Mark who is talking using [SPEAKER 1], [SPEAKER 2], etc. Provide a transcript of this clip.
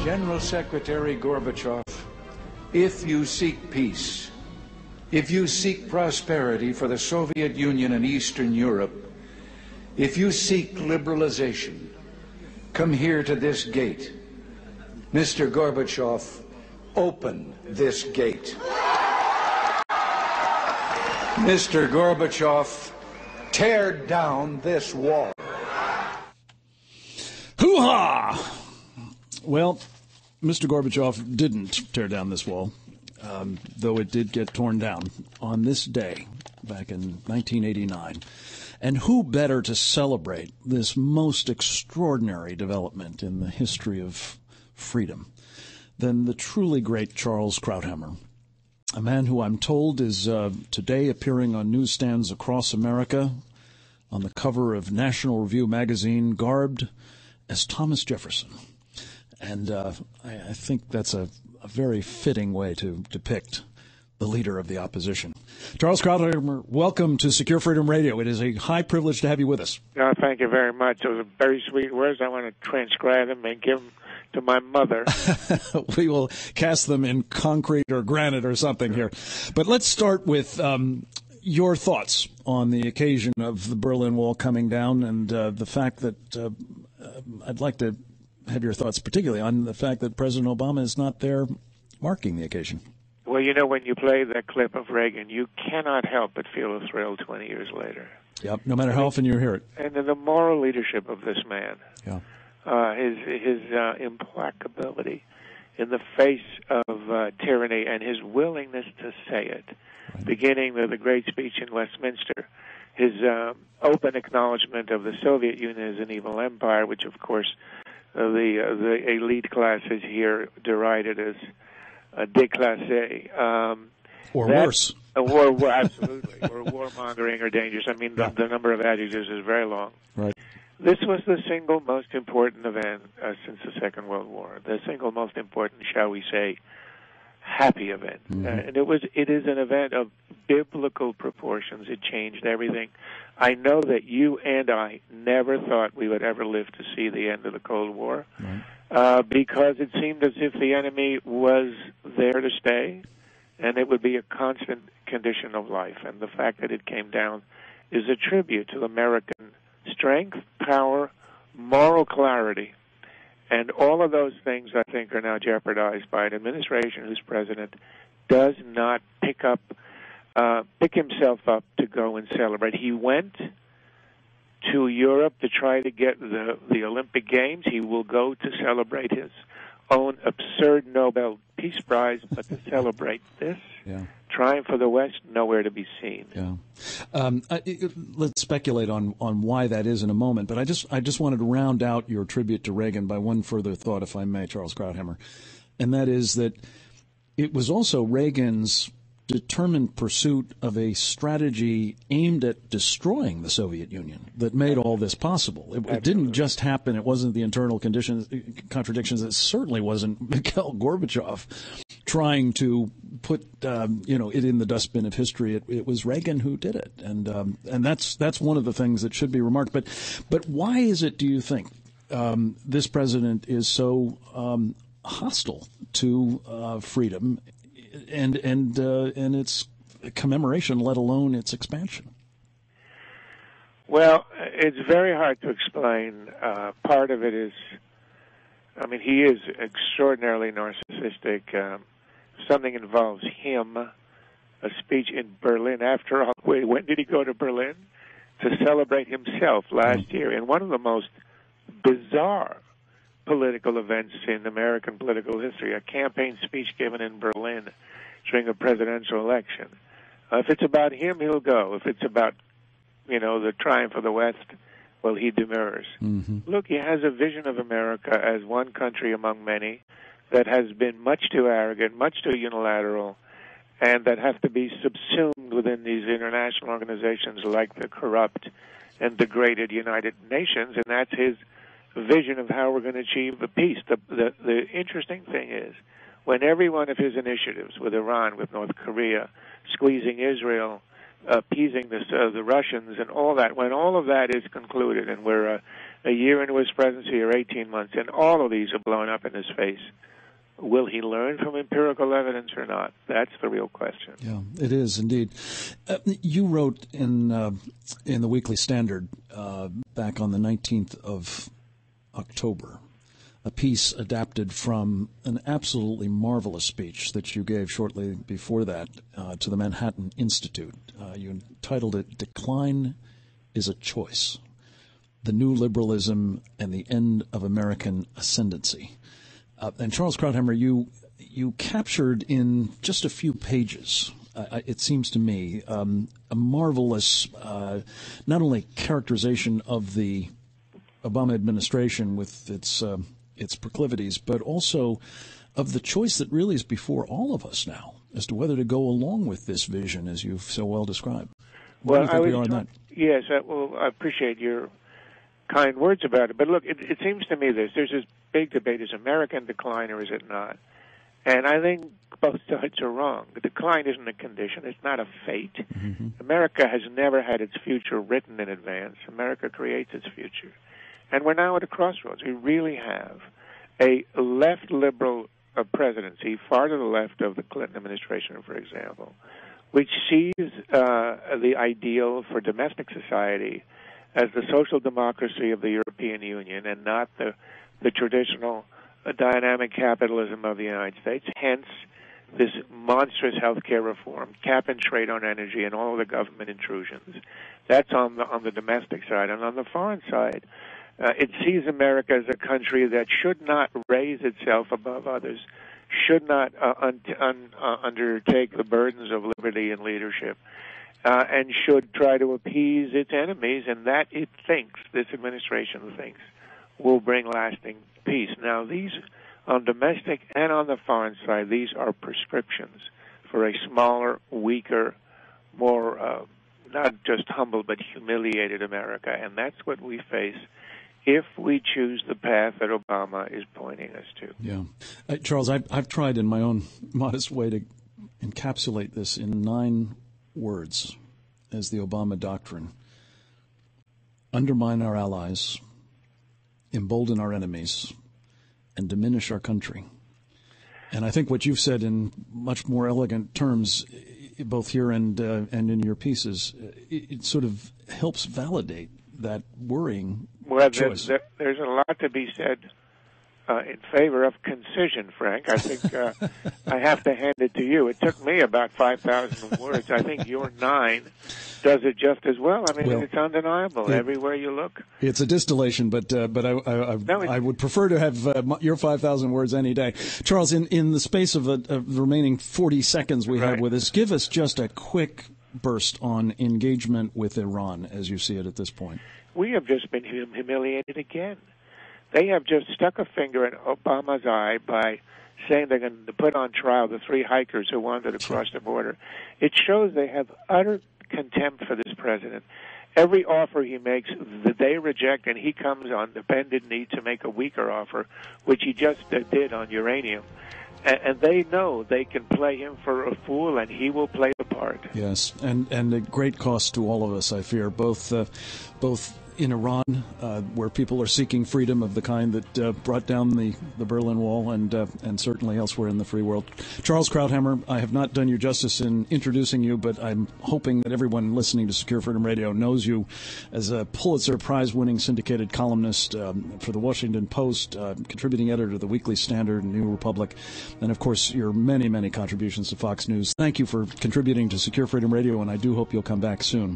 [SPEAKER 1] General Secretary Gorbachev, if you seek peace, if you seek prosperity for the Soviet Union and Eastern Europe, if you seek liberalization, come here to this gate. Mr. Gorbachev, open this gate. Mr. Gorbachev, tear down this wall.
[SPEAKER 2] Hoo-ha! Well, Mr. Gorbachev didn't tear down this wall, though it did get torn down on this day back in 1989. And who better to celebrate this most extraordinary development in the history of freedom than the truly great Charles Krauthammer, a man who I'm told is today appearing on newsstands across America on the cover of National Review magazine, garbed as Thomas Jefferson. And I think that's a very fitting way to depict the leader of the opposition. Charles Krauthammer, welcome to Secure Freedom Radio. It is a high privilege to have you with us.
[SPEAKER 3] Thank you very much. Those are very sweet words. I want to transcribe them and give them to my mother.
[SPEAKER 2] We will cast them in concrete or granite or something here. But let's start with your thoughts on the occasion of the Berlin Wall coming down and the fact that I'd like to have your thoughts particularly on the fact that President Obama is not there marking the occasion.
[SPEAKER 3] Well, you know, when you play that clip of Reagan, you cannot help but feel a thrill 20 years later.
[SPEAKER 2] Yep, no matter how often you hear it.
[SPEAKER 3] And the moral leadership of this man,
[SPEAKER 2] yeah,
[SPEAKER 3] his implacability in the face of tyranny and his willingness to say it, right. Beginning with the great speech in Westminster, his open acknowledgement of the Soviet Union as an evil empire, which, of course, the elite classes here derided as déclassé.
[SPEAKER 2] Or worse.
[SPEAKER 3] Absolutely. Or warmongering or dangerous. I mean, the number of adjectives is very long.
[SPEAKER 2] Right.
[SPEAKER 3] This was the single most important event since the Second World War. The single most important, shall we say, happy event.
[SPEAKER 2] Mm-hmm.
[SPEAKER 3] And it is an event of biblical proportions. It changed everything. I know that you and I never thought we would ever live to see the end of the Cold War, right. Because it seemed as if the enemy was there to stay, and it would be a constant condition of life. And the fact that it came down is a tribute to American strength, power, moral clarity. And all of those things, I think, are now jeopardized by an administration whose president does not pick himself up to go and celebrate. He went to Europe to try to get the Olympic Games. He will go to celebrate his own absurd Nobel Peace Prize, but to celebrate this triumph for the West, nowhere to be seen.
[SPEAKER 2] Yeah. Let's speculate on why that is in a moment, but I just wanted to round out your tribute to Reagan by one further thought, if I may, Charles Krauthammer, and that is that it was also Reagan's determined pursuit of a strategy aimed at destroying the Soviet Union that made all this possible. It didn't just happen. It wasn't the internal contradictions. It certainly wasn't Mikhail Gorbachev trying to put it in the dustbin of history. It was Reagan who did it, and that's one of the things that should be remarked. But why is it, do you think, this president is so hostile to freedom and its commemoration, let alone its expansion?
[SPEAKER 3] Well, it's very hard to explain. Part of it is, he is extraordinarily narcissistic. Something involves him, a speech in Berlin. After all, when did he go to Berlin? To celebrate himself last year in one of the most bizarre political events in American political history, a campaign speech given in Berlin during a presidential election. If it's about him, he'll go. If it's about, the triumph of the West, well, he demurs.
[SPEAKER 2] Mm-hmm.
[SPEAKER 3] Look, he has a vision of America as one country among many that has been much too arrogant, much too unilateral, and that have to be subsumed within these international organizations like the corrupt and degraded United Nations, and that's his vision of how we're going to achieve the peace. The interesting thing is, when every one of his initiatives with Iran, with North Korea, squeezing Israel, appeasing the Russians and all that, when all of that is concluded and we're a year into his presidency or 18 months, and all of these are blown up in his face. Will he learn from empirical evidence or not? That's the real question.
[SPEAKER 2] Yeah, it is indeed. You wrote in the Weekly Standard back on the 19th of October a piece adapted from an absolutely marvelous speech that you gave shortly before that to the Manhattan Institute. You entitled it "Decline is a Choice: The New Liberalism and the End of American Ascendancy." And Charles Krauthammer, you captured in just a few pages, it seems to me, a marvelous not only characterization of the Obama administration with its proclivities, but also of the choice that really is before all of us now as to whether to go along with this vision, as you've so well described. What do you think we are on that?
[SPEAKER 3] Yes, I appreciate your kind words about it. But look, it seems to me there's this big debate: is America in decline or is it not? And I think both sides are wrong. The decline isn't a condition. It's not a fate. Mm-hmm. America has never had its future written in advance. America creates its future. And we're now at a crossroads. We really have a left liberal presidency, far to the left of the Clinton administration, for example, which sees the ideal for domestic society as the social democracy of the European Union and not the traditional dynamic capitalism of the United States. Hence, this monstrous health care reform, cap and trade on energy, and all of the government intrusions. That's on the domestic side. And on the foreign side, it sees America as a country that should not raise itself above others, should not undertake the burdens of liberty and leadership, and should try to appease its enemies, and that it thinks, this administration thinks, will bring lasting peace. Now, these, on domestic and on the foreign side, these are prescriptions for a smaller, weaker, more not just humble but humiliated America, and that's what we face if we choose the path that Obama is pointing us to.
[SPEAKER 2] Yeah. Charles, I've tried in my own modest way to encapsulate this in 9 words as the Obama doctrine: undermine our allies, embolden our enemies, and diminish our country. And I think what you've said in much more elegant terms, both here and in your pieces, it sort of helps validate that worrying choice.
[SPEAKER 3] There's a lot to be said in favor of concision, Frank. I think I have to hand it to you. It took me about 5,000 words. I think your 9 does it just as well. I mean, it's undeniable everywhere you look.
[SPEAKER 2] It's a distillation, but I would prefer to have your 5,000 words any day. Charles, in the space of the remaining 40 seconds we have with us, give us just a quick burst on engagement with Iran as you see it at this point.
[SPEAKER 3] We have just been humiliated again. They have just stuck a finger in Obama's eye by saying they're going to put on trial the 3 hikers who wanted to cross the border. It shows they have utter contempt for this president. Every offer he makes, they reject, and he comes on the bended knee to make a weaker offer, which he just did on uranium. And they know they can play him for a fool, and he will play the part.
[SPEAKER 2] Yes, and at great cost to all of us, I fear, both in Iran, where people are seeking freedom of the kind that brought down the Berlin Wall, and certainly elsewhere in the free world. Charles Krauthammer, I have not done you justice in introducing you, but I'm hoping that everyone listening to Secure Freedom Radio knows you as a Pulitzer Prize-winning syndicated columnist for the Washington Post, contributing editor to the Weekly Standard and New Republic, and, of course, your many, many contributions to Fox News. Thank you for contributing to Secure Freedom Radio, and I do hope you'll come back soon.